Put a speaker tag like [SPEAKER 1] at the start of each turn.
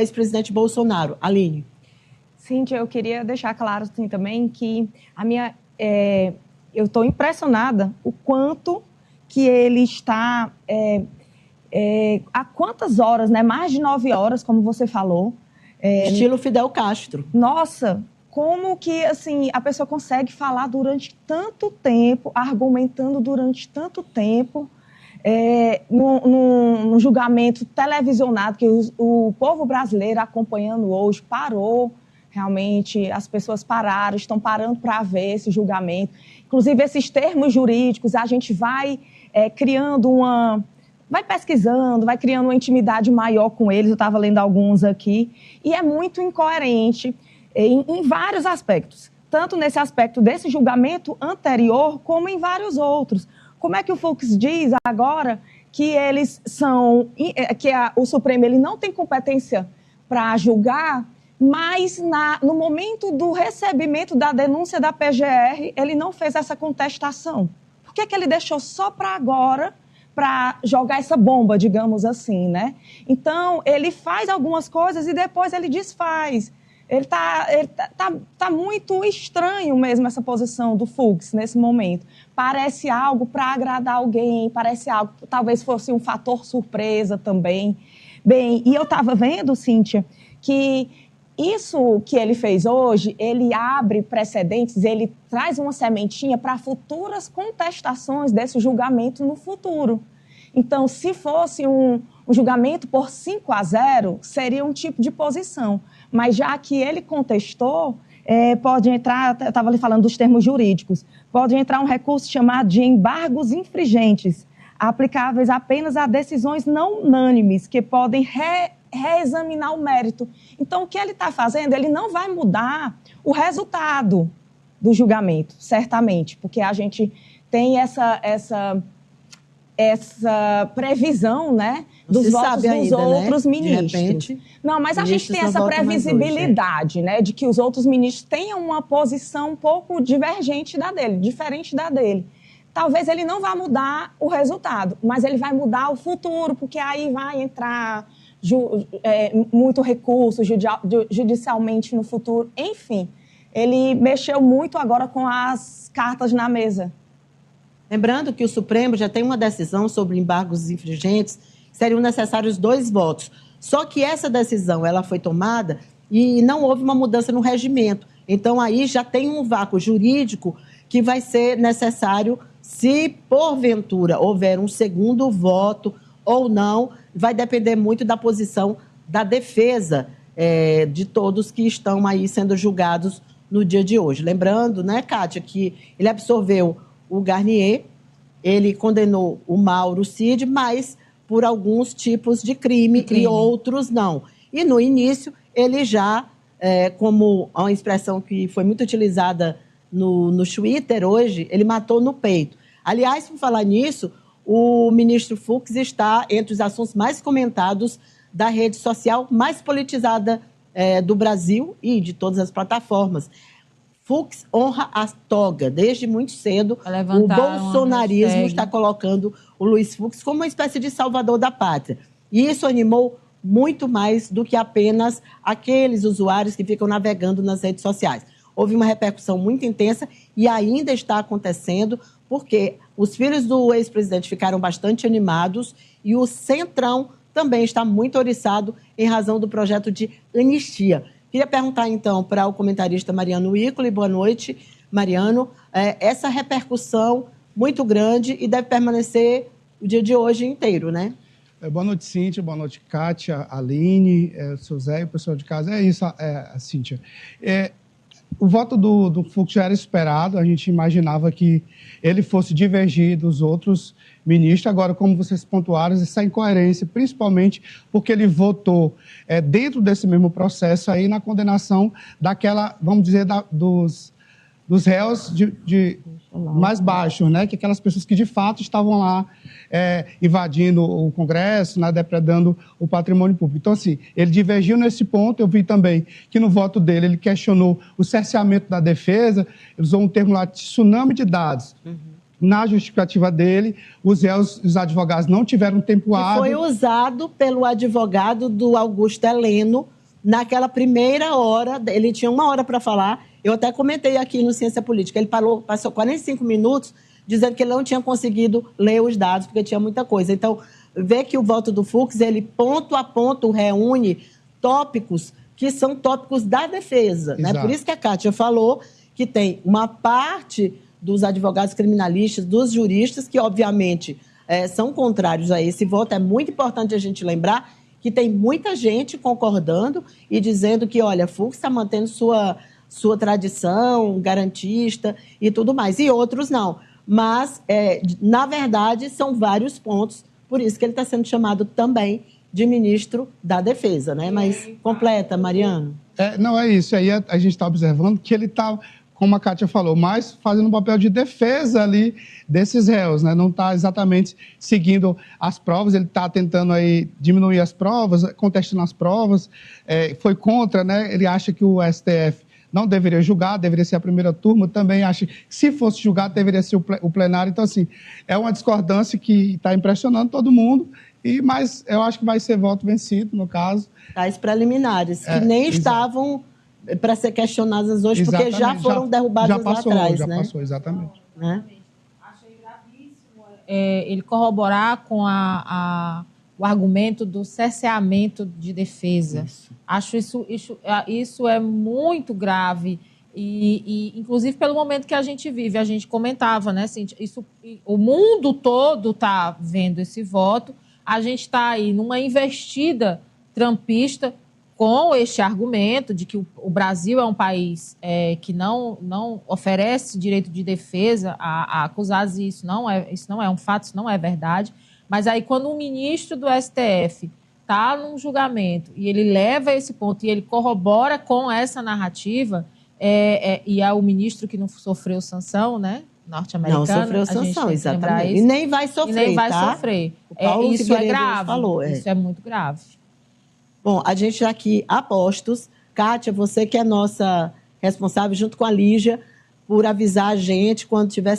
[SPEAKER 1] ex-presidente Bolsonaro. Aline.
[SPEAKER 2] Cíntia, eu queria deixar claro assim, também que eu estou impressionada o quanto que ele está... há quantas horas, né? Mais de 9 horas, como você falou.
[SPEAKER 1] Estilo Fidel Castro.
[SPEAKER 2] Nossa, como que assim, a pessoa consegue falar durante tanto tempo, argumentando durante tanto tempo, num julgamento televisionado, que o povo brasileiro acompanhando hoje parou, realmente, as pessoas pararam, estão parando para ver esse julgamento. Inclusive, esses termos jurídicos, a gente vai criando vai pesquisando, vai criando uma intimidade maior com eles, eu estava lendo alguns aqui, e é muito incoerente em vários aspectos, tanto nesse aspecto desse julgamento anterior, como em vários outros. Como é que o Fux diz agora que eles o Supremo ele não tem competência para julgar, mas no momento do recebimento da denúncia da PGR, ele não fez essa contestação? Por que ele deixou só para agora, para jogar essa bomba, digamos assim, né? Então, ele faz algumas coisas e depois ele desfaz. Ele tá muito estranho mesmo essa posição do Fux nesse momento. Parece algo para agradar alguém, parece algo, talvez fosse um fator surpresa também. Bem, e eu estava vendo, Cíntia, que isso que ele fez hoje, ele abre precedentes, ele traz uma sementinha para futuras contestações desse julgamento no futuro. Então, se fosse um julgamento por 5-0, seria um tipo de posição. Mas já que ele contestou, pode entrar, eu estava ali falando dos termos jurídicos, pode entrar um recurso chamado de embargos infringentes, aplicáveis apenas a decisões não unânimes, que podem reexaminar o mérito. Então, o que ele está fazendo, ele não vai mudar o resultado do julgamento, certamente, porque a gente tem essa previsão, né, dos votos dos outros ministros. De repente, não, mas a gente tem essa previsibilidade, hoje, né, de que os outros ministros tenham uma posição um pouco divergente da dele, diferente da dele. Talvez ele não vá mudar o resultado, mas ele vai mudar o futuro, porque aí vai entrar muito recurso judicialmente no futuro. Enfim, ele mexeu muito agora com as cartas na mesa.
[SPEAKER 1] Lembrando que o Supremo já tem uma decisão sobre embargos infringentes, seriam necessários 2 votos. Só que essa decisão ela foi tomada e não houve uma mudança no regimento. Então, aí já tem um vácuo jurídico que vai ser necessário, se porventura houver um segundo voto ou não, vai depender muito da posição da defesa de todos que estão aí sendo julgados no dia de hoje. Lembrando, né, Kátia, que ele absorveu o Garnier, ele condenou o Mauro Cid, mas por alguns tipos de crime e outros não. E no início, ele já, como uma expressão que foi muito utilizada no Twitter hoje, ele matou no peito. Aliás, por falar nisso, o ministro Fux está entre os assuntos mais comentados da rede social mais politizada do Brasil e de todas as plataformas. Fux honra a toga. Desde muito cedo, o bolsonarismo está colocando o Luiz Fux como uma espécie de salvador da pátria. E isso animou muito mais do que apenas aqueles usuários que ficam navegando nas redes sociais. Houve uma repercussão muito intensa e ainda está acontecendo porque os filhos do ex-presidente ficaram bastante animados e o Centrão também está muito oriçado em razão do projeto de anistia. Queria perguntar, então, para o comentarista Mariano Ícoli. Boa noite, Mariano. Essa repercussão muito grande e deve permanecer o dia de hoje inteiro, né?
[SPEAKER 3] Boa noite, Cíntia. Boa noite, Kátia, Aline, o seu Zé e o pessoal de casa. É isso, Cíntia. O voto do Fux já era esperado. A gente imaginava que ele fosse divergir dos outros ministros. Agora, como vocês pontuaram, essa incoerência, principalmente porque ele votou dentro desse mesmo processo aí na condenação daquela, vamos dizer, dos réus mais baixos, né? Que aquelas pessoas que de fato estavam lá invadindo o Congresso, né? Depredando o patrimônio público. Então, assim, ele divergiu nesse ponto. Eu vi também que no voto dele ele questionou o cerceamento da defesa, ele usou um termo lá de tsunami de dados. na justificativa dele, os réus, os advogados não tiveram tempo hábil.
[SPEAKER 1] Foi usado pelo advogado do Augusto Heleno naquela primeira hora, ele tinha 1 hora para falar, eu até comentei aqui no Ciência Política, ele passou 45 minutos dizendo que ele não tinha conseguido ler os dados, porque tinha muita coisa. Então, vê que o voto do Fux, ele ponto a ponto reúne tópicos que são tópicos da defesa, né? Por isso que a Kátia falou que tem uma parte dos advogados criminalistas, dos juristas, que obviamente são contrários a esse voto. É muito importante a gente lembrar que tem muita gente concordando e dizendo que, olha, Fux está mantendo sua tradição garantista e tudo mais, e outros não. Mas, na verdade, são vários pontos, por isso que ele está sendo chamado também de ministro da Defesa, né? Mas completa, Mariano.
[SPEAKER 3] Não é isso. Aí a gente está observando que ele está, como a Kátia falou, mais fazendo um papel de defesa ali desses réus, né? Não está exatamente seguindo as provas, ele está tentando aí diminuir as provas, contestando as provas, foi contra, né? Ele acha que o STF não deveria julgar, deveria ser a primeira turma, também acha que se fosse julgado deveria ser o plenário. Então, assim, é uma discordância que está impressionando todo mundo, mas eu acho que vai ser voto vencido, no caso.
[SPEAKER 1] As preliminares, que nem estavam para ser questionadas hoje, porque já foram derrubadas lá atrás.
[SPEAKER 3] Já passou, exatamente.
[SPEAKER 1] Né?
[SPEAKER 4] Achei gravíssimo ele corroborar com o argumento do cerceamento de defesa. Isso. Acho isso é muito grave. E, inclusive, pelo momento que a gente vive, a gente comentava, né, Cíntia? O mundo todo está vendo esse voto. A gente está aí numa investida trumpista com este argumento de que o Brasil é um país que não oferece direito de defesa a acusados, e isso não é um fato, isso não é verdade. Mas aí, quando um ministro do STF está num julgamento e ele leva esse ponto e ele corrobora com essa narrativa, e é o ministro que não sofreu sanção, né? Norte-americano.
[SPEAKER 1] Não sofreu sanção, exatamente. E nem vai sofrer,
[SPEAKER 4] e nem vai sofrer. Isso é grave.
[SPEAKER 1] Falou,
[SPEAKER 4] Isso é muito grave.
[SPEAKER 1] Bom, a gente já aqui a postos. Kátia, você que é nossa responsável, junto com a Lígia, por avisar a gente quando tiver